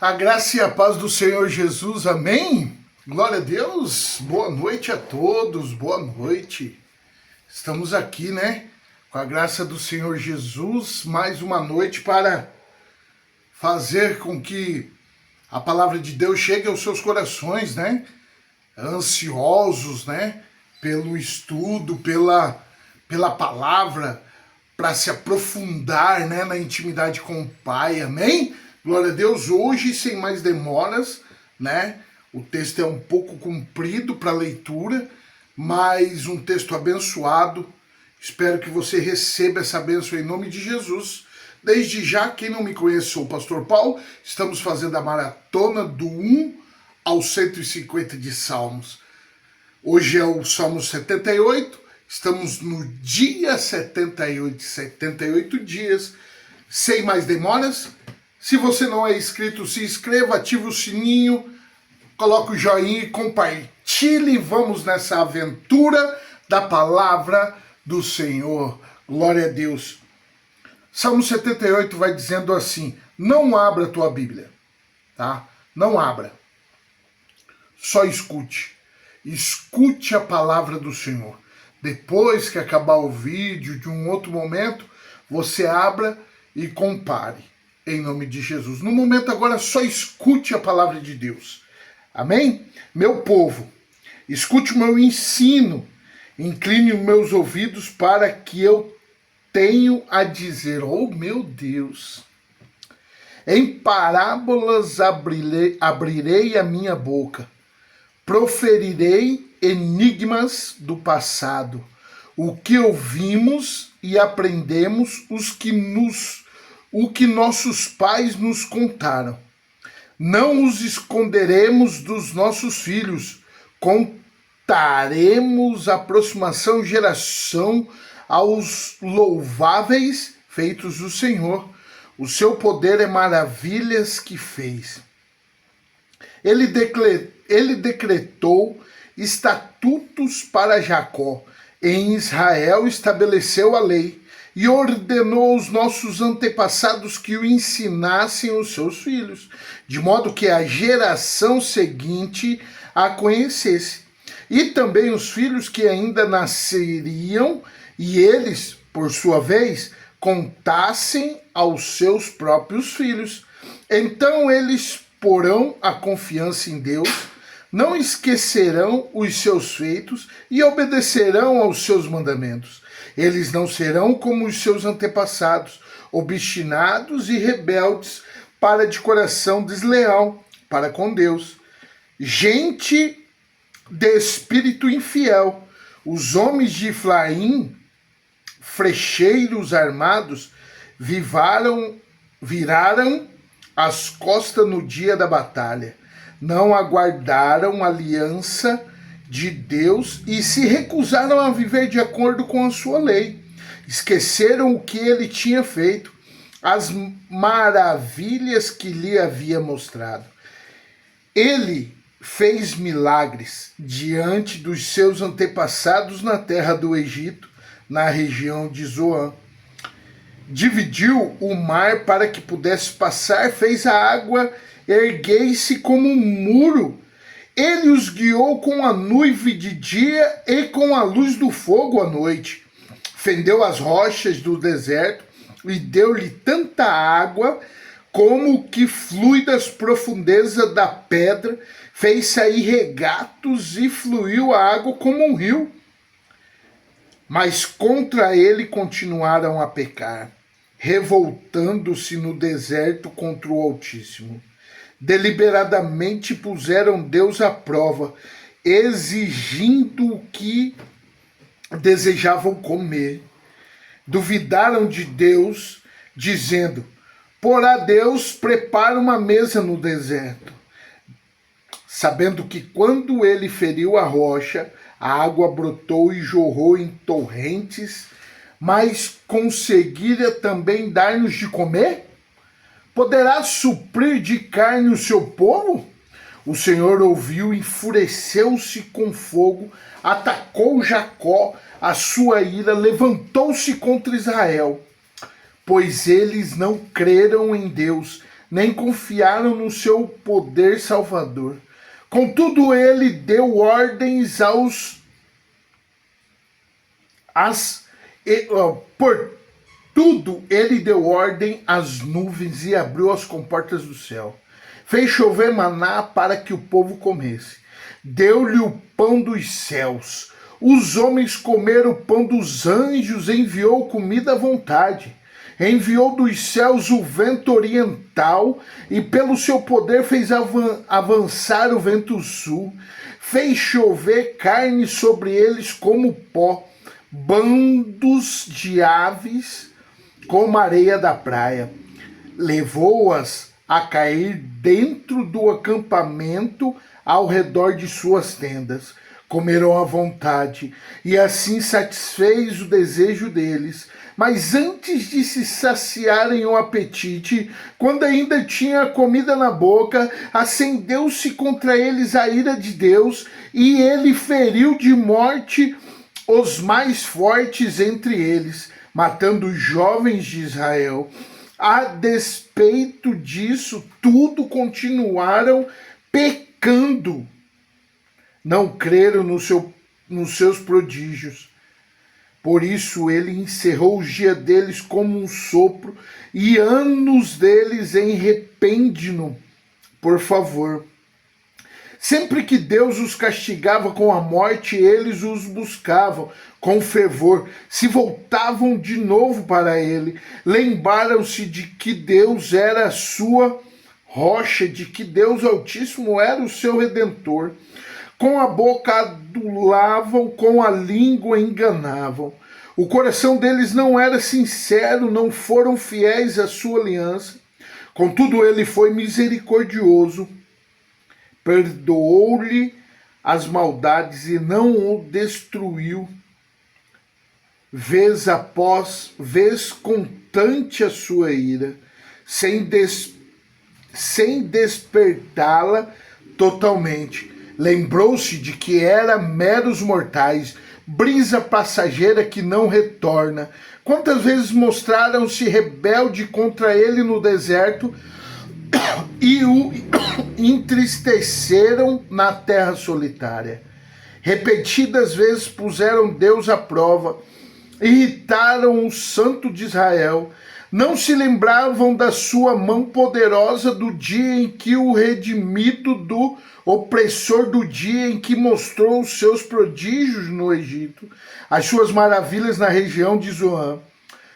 A graça e a paz do Senhor Jesus, amém? Glória a Deus, boa noite a todos, boa noite. Estamos aqui, né, com a graça do Senhor Jesus, mais uma noite para fazer com que a palavra de Deus chegue aos seus corações, né, ansiosos, né, pelo estudo, pela palavra, para se aprofundar, né, na intimidade com o Pai, amém? Glória a Deus, hoje, sem mais demoras, né? O texto é um pouco comprido para leitura, mas um texto abençoado. Espero que você receba essa bênção em nome de Jesus. Desde já, quem não me conhece, sou o Pastor Paulo. Estamos fazendo a maratona do 1 ao 150 de Salmos. Hoje é o Salmo 78, estamos no dia 78 dias, sem mais demoras. Se você não é inscrito, se inscreva, ative o sininho, coloque o joinha e compartilhe. Vamos nessa aventura da palavra do Senhor. Glória a Deus. Salmo 78 vai dizendo assim: não abra a tua Bíblia, tá? Não abra. Só escute. Escute a palavra do Senhor. Depois que acabar o vídeo, de um outro momento, você abra e compare. Em nome de Jesus. No momento agora, só escute a palavra de Deus. Amém? Meu povo, escute o meu ensino. Incline os meus ouvidos para que eu tenho a dizer. Oh, meu Deus! Em parábolas abrirei a minha boca. Proferirei enigmas do passado. O que ouvimos e aprendemos, o que nossos pais nos contaram. Não os esconderemos dos nossos filhos. Contaremos a aproximação geração aos louváveis feitos do Senhor. O seu poder é maravilhas que fez. Ele decretou estatutos para Jacó. Em Israel estabeleceu a lei. E ordenou aos nossos antepassados que o ensinassem aos seus filhos, de modo que a geração seguinte a conhecesse. E também os filhos que ainda nasceriam, e eles, por sua vez, contassem aos seus próprios filhos. Então eles porão a confiança em Deus, não esquecerão os seus feitos e obedecerão aos seus mandamentos. Eles não serão como os seus antepassados, obstinados e rebeldes, para de coração desleal para com Deus. Gente de espírito infiel, os homens de Efraim, frecheiros armados, viraram as costas no dia da batalha. Não aguardaram a aliança de Deus e se recusaram a viver de acordo com a sua lei. Esqueceram o que ele tinha feito, as maravilhas que lhe havia mostrado. Ele fez milagres diante dos seus antepassados na terra do Egito, na região de Zoan. Dividiu o mar para que pudesse passar, fez a água erguer-se como um muro. Ele os guiou com a nuvem de dia e com a luz do fogo à noite. Fendeu as rochas do deserto e deu-lhe tanta água como que flui das profundezas da pedra. Fez sair regatos e fluiu a água como um rio. Mas contra ele continuaram a pecar, revoltando-se no deserto contra o Altíssimo. Deliberadamente puseram Deus à prova, exigindo o que desejavam comer. Duvidaram de Deus, dizendo: porá Deus prepara uma mesa no deserto. Sabendo que quando ele feriu a rocha, a água brotou e jorrou em torrentes, mas conseguira também dar-nos de comer? Poderá suprir de carne o seu povo? O Senhor ouviu, enfureceu-se com fogo, atacou Jacó, a sua ira levantou-se contra Israel. Pois eles não creram em Deus, nem confiaram no seu poder salvador. Contudo, ele deu ordens por tudo ele deu ordem às nuvens e abriu as comportas do céu. Fez chover maná para que o povo comesse. Deu-lhe o pão dos céus. Os homens comeram o pão dos anjos, enviou comida à vontade. Enviou dos céus o vento oriental e pelo seu poder fez avançar o vento sul. Fez chover carne sobre eles como pó, bandos de aves como areia da praia. Levou-as a cair dentro do acampamento ao redor de suas tendas. Comeram à vontade e assim satisfez o desejo deles. Mas antes de se saciarem o apetite, quando ainda tinha comida na boca, acendeu-se contra eles a ira de Deus, e ele feriu de morte os mais fortes entre eles, matando os jovens de Israel. A despeito disso, tudo continuaram pecando. Não creram nos seus prodígios. Por isso ele encerrou os dias deles como um sopro e anos deles em repêndio. Por favor. Sempre que Deus os castigava com a morte, eles os buscavam com fervor, se voltavam de novo para ele. Lembraram-se de que Deus era a sua rocha, de que Deus Altíssimo era o seu Redentor. Com a boca adulavam, com a língua enganavam. O coração deles não era sincero, não foram fiéis à sua aliança. Contudo, ele foi misericordioso, perdoou-lhe as maldades e não o destruiu. Vez após vez constante a sua ira, sem despertá-la totalmente. Lembrou-se de que era meros mortais, brisa passageira que não retorna. Quantas vezes mostraram-se rebelde contra ele no deserto e o entristeceram na terra solitária. Repetidas vezes puseram Deus à prova, irritaram o Santo de Israel. Não se lembravam da sua mão poderosa, do dia em que o redimido do opressor, do dia em que mostrou os seus prodígios no Egito, as suas maravilhas na região de Zoan,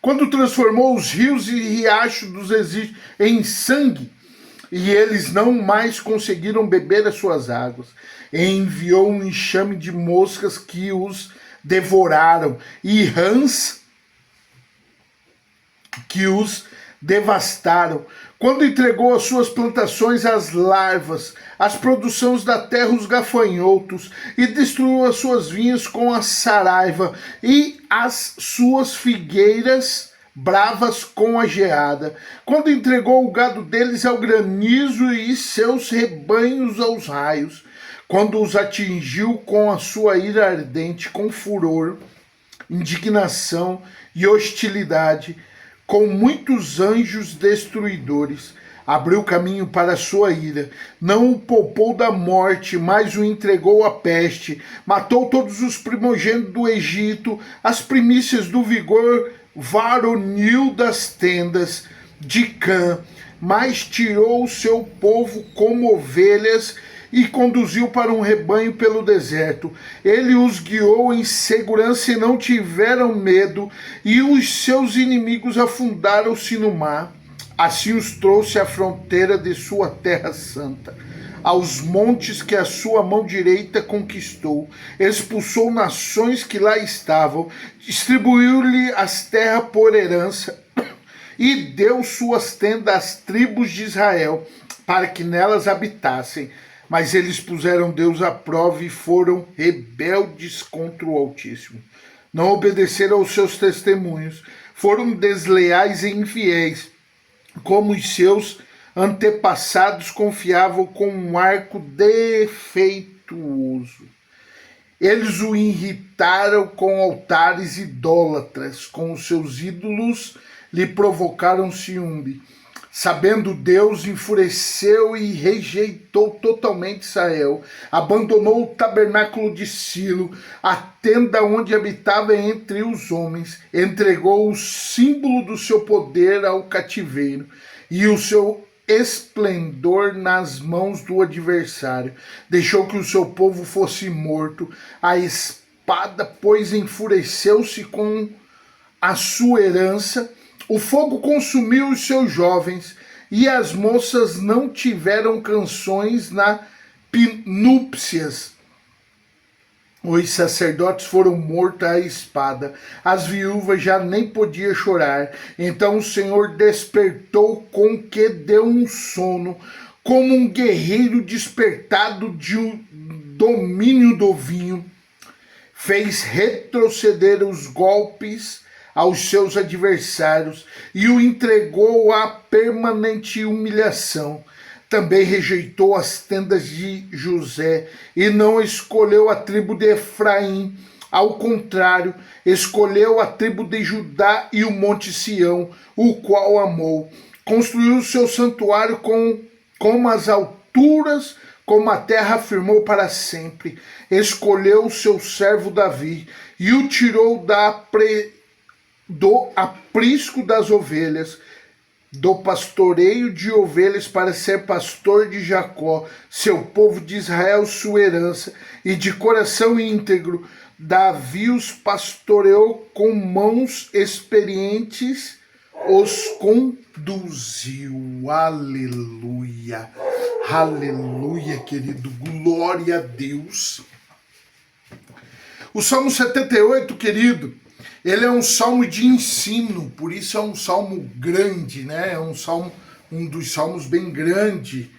quando transformou os rios e riachos dos egípcios em sangue, e eles não mais conseguiram beber as suas águas. Enviou um enxame de moscas que os devoraram, e rãs que os devastaram. Quando entregou as suas plantações às larvas, as produções da terra os gafanhotos, e destruiu as suas vinhas com a saraiva, e as suas figueiras bravas com a geada. Quando entregou o gado deles ao granizo e seus rebanhos aos raios, quando os atingiu com a sua ira ardente, com furor, indignação e hostilidade, com muitos anjos destruidores, abriu caminho para a sua ira, não o poupou da morte, mas o entregou à peste, matou todos os primogênitos do Egito, as primícias do vigor varonil das tendas de Cã, mas tirou o seu povo como ovelhas e conduziu para um rebanho pelo deserto. Ele os guiou em segurança e não tiveram medo, e os seus inimigos afundaram-se no mar. Assim os trouxe à fronteira de sua terra santa, aos montes que a sua mão direita conquistou. Expulsou nações que lá estavam, distribuiu-lhe as terras por herança, e deu suas tendas às tribos de Israel, para que nelas habitassem. Mas eles puseram Deus à prova e foram rebeldes contra o Altíssimo. Não obedeceram aos seus testemunhos, foram desleais e infiéis, como os seus antepassados confiavam com um arco defeituoso. Eles o irritaram com altares idólatras, com os seus ídolos lhe provocaram ciúme. Sabendo Deus, enfureceu e rejeitou totalmente Israel, abandonou o tabernáculo de Silo, a tenda onde habitava entre os homens, entregou o símbolo do seu poder ao cativeiro e o seu esplendor nas mãos do adversário. Deixou que o seu povo fosse morto, a espada, pois enfureceu-se com a sua herança. O fogo consumiu os seus jovens, e as moças não tiveram canções na núpcias. Os sacerdotes foram mortos à espada, as viúvas já nem podiam chorar. Então o Senhor despertou com que deu um sono, como um guerreiro despertado de um domínio do vinho. Fez retroceder os golpes aos seus adversários e o entregou à permanente humilhação. Também rejeitou as tendas de José e não escolheu a tribo de Efraim. Ao contrário, escolheu a tribo de Judá e o monte Sião, o qual amou. Construiu o seu santuário como as alturas, como a terra afirmou para sempre. Escolheu o seu servo Davi e o tirou do aprisco das ovelhas, do pastoreio de ovelhas, para ser pastor de Jacó, seu povo de Israel, sua herança, e de coração íntegro, Davi os pastoreou, com mãos experientes os conduziu. Aleluia, aleluia, querido, glória a Deus. O Salmo 78, querido, ele é um salmo de ensino, por isso é um salmo grande, né? É um dos salmos bem grande.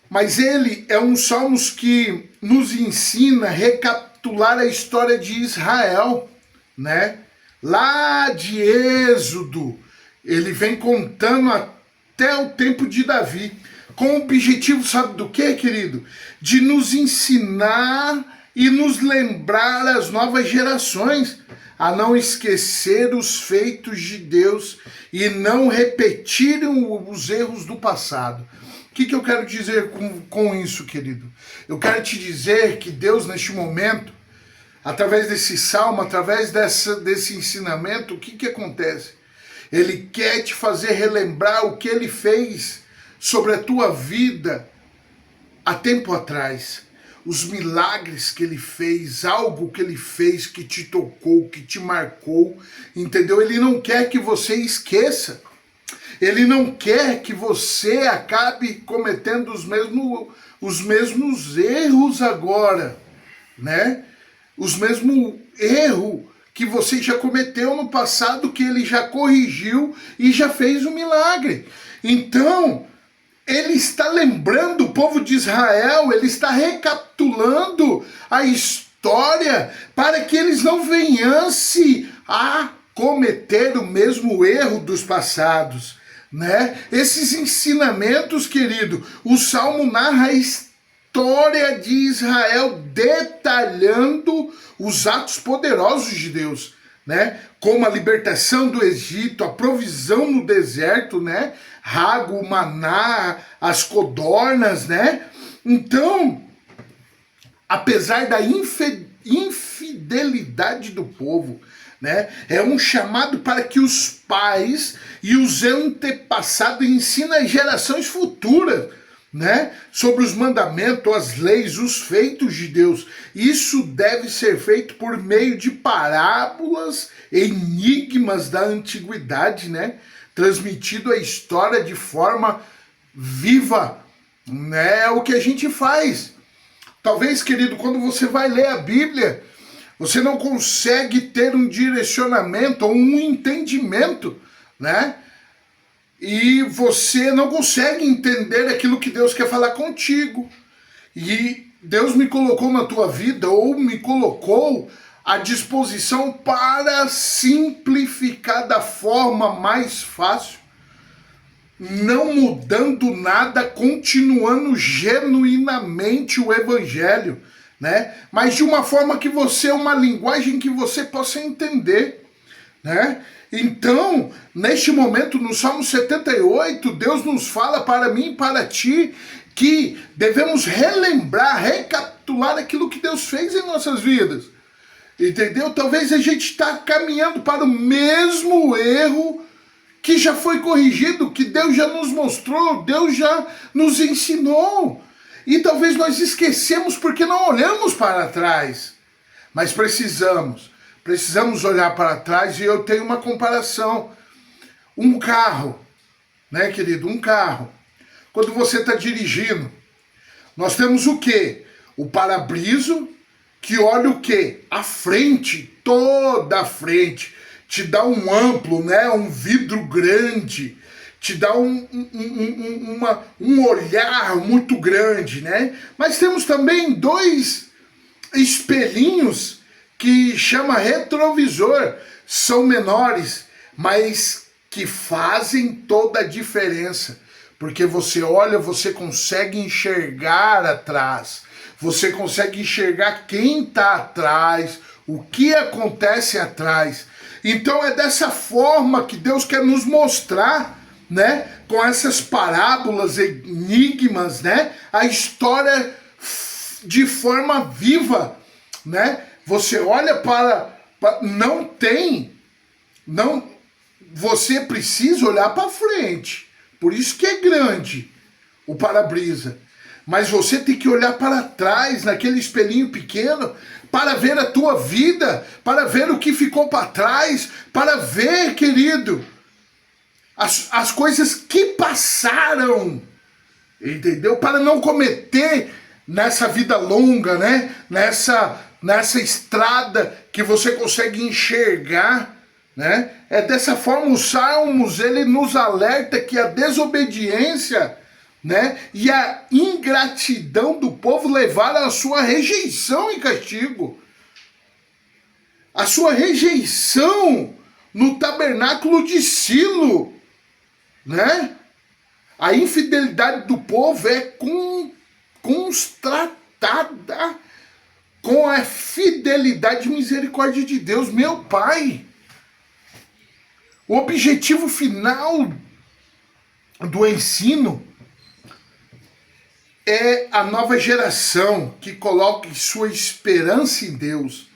Mas ele é um salmo que nos ensina a recapitular a história de Israel, né? Lá de Êxodo, ele vem contando até o tempo de Davi, com o objetivo, sabe do que, querido? De nos ensinar e nos lembrar as novas gerações a não esquecer os feitos de Deus e não repetirem os erros do passado. O que eu quero dizer com isso, querido? Eu quero te dizer que Deus, neste momento, através desse salmo, através desse ensinamento, o que acontece? Ele quer te fazer relembrar o que ele fez sobre a tua vida há tempo atrás. Os milagres que ele fez, algo que ele fez que te tocou, que te marcou, entendeu? Ele não quer que você esqueça. Ele não quer que você acabe cometendo os mesmos erros agora, né? Os mesmos erros que você já cometeu no passado, que ele já corrigiu e já fez um milagre. Então, ele está lembrando o povo de Israel, ele está recapitulando a história para que eles não venham-se a cometer o mesmo erro dos passados, né? Esses ensinamentos, querido, o Salmo narra a história de Israel, detalhando os atos poderosos de Deus, né? Como a libertação do Egito, a provisão no deserto, né? Rago, maná, as codornas, né? Então, apesar da infidelidade do povo, né? É um chamado para que os pais e os antepassados ensinem as gerações futuras, né? Sobre os mandamentos, as leis, os feitos de Deus. Isso deve ser feito por meio de parábolas, enigmas da antiguidade, né? Transmitido a história de forma viva, né? É o que a gente faz. Talvez, querido, quando você vai ler a Bíblia, você não consegue ter um direcionamento ou um entendimento, né? E você não consegue entender aquilo que Deus quer falar contigo. E Deus me colocou na tua vida, ou me colocou à disposição para simplificar da forma mais fácil, não mudando nada, continuando genuinamente o evangelho, né? Mas de uma forma que você, uma linguagem que você possa entender, né? Então, neste momento, no Salmo 78, Deus nos fala para mim e para ti que devemos relembrar, recapitular aquilo que Deus fez em nossas vidas. Entendeu? Talvez a gente está caminhando para o mesmo erro que já foi corrigido, que Deus já nos mostrou, Deus já nos ensinou. E talvez nós esquecemos porque não olhamos para trás. Mas precisamos olhar para trás, e eu tenho uma comparação. Um carro, né, querido? Um carro. Quando você está dirigindo, nós temos o quê? O para-brisa, que olha o quê? A frente, toda a frente. Te dá um amplo, né? Um vidro grande. Te dá um olhar muito grande, né? Mas temos também dois espelhinhos que chama retrovisor. São menores, mas que fazem toda a diferença. Porque você olha, você consegue enxergar atrás. Você consegue enxergar quem está atrás, o que acontece atrás. Então é dessa forma que Deus quer nos mostrar, né, com essas parábolas, enigmas, né, a história de forma viva, né? Você olha para você precisa olhar para frente. Por isso que é grande o para-brisa. Mas você tem que olhar para trás, naquele espelhinho pequeno, para ver a tua vida, para ver o que ficou para trás, para ver, querido, as coisas que passaram, entendeu? Para não cometer nessa vida longa, né? Nessa estrada que você consegue enxergar, né? É dessa forma, os Salmos, ele nos alerta que a desobediência, né, e a ingratidão do povo levaram à sua rejeição e castigo. A sua rejeição no tabernáculo de Silo, né? A infidelidade do povo é constatada com a fidelidade e misericórdia de Deus. Meu Pai, o objetivo final do ensino é a nova geração que coloque sua esperança em Deus,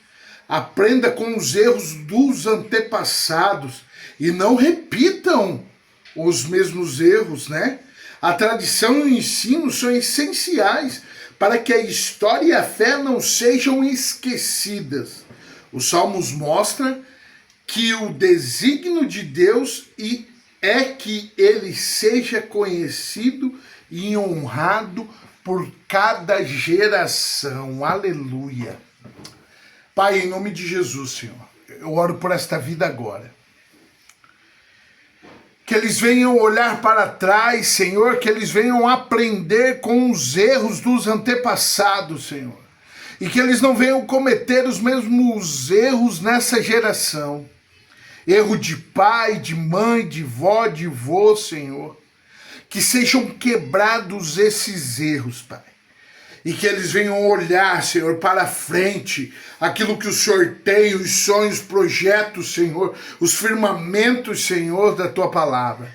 aprenda com os erros dos antepassados e não repitam os mesmos erros, né? A tradição e o ensino são essenciais para que a história e a fé não sejam esquecidas. Os Salmos mostram que o desígnio de Deus é que ele seja conhecido e honrado por cada geração. Aleluia. Pai, em nome de Jesus, Senhor, eu oro por esta vida agora. Que eles venham olhar para trás, Senhor, que eles venham aprender com os erros dos antepassados, Senhor. E que eles não venham cometer os mesmos erros nessa geração. Erro de pai, de mãe, de vó, de vô, Senhor. Que sejam quebrados esses erros, Pai. E que eles venham olhar, Senhor, para frente, aquilo que o Senhor tem, os sonhos, projetos, Senhor, os firmamentos, Senhor, da Tua Palavra.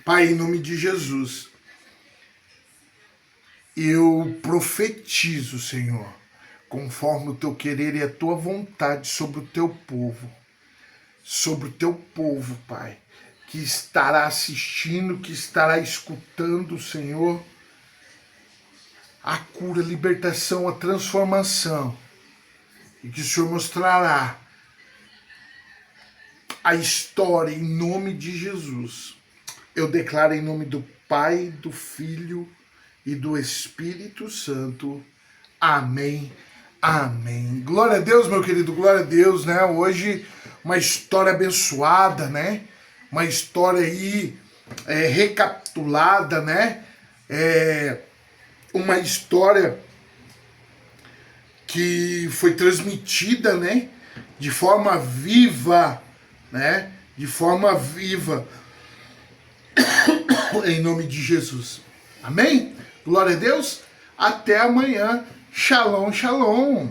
Pai, em nome de Jesus, eu profetizo, Senhor, conforme o Teu querer e a Tua vontade sobre o Teu povo. Sobre o Teu povo, Pai, que estará assistindo, que estará escutando, Senhor, a cura, a libertação, a transformação. E que o Senhor mostrará a história em nome de Jesus. Eu declaro em nome do Pai, do Filho e do Espírito Santo. Amém. Amém. Glória a Deus, meu querido, glória a Deus, né? Hoje uma história abençoada, né? Uma história aí recapitulada, né? Uma história que foi transmitida, né? De forma viva, né? De forma viva. Em nome de Jesus. Amém? Glória a Deus. Até amanhã. Shalom, shalom.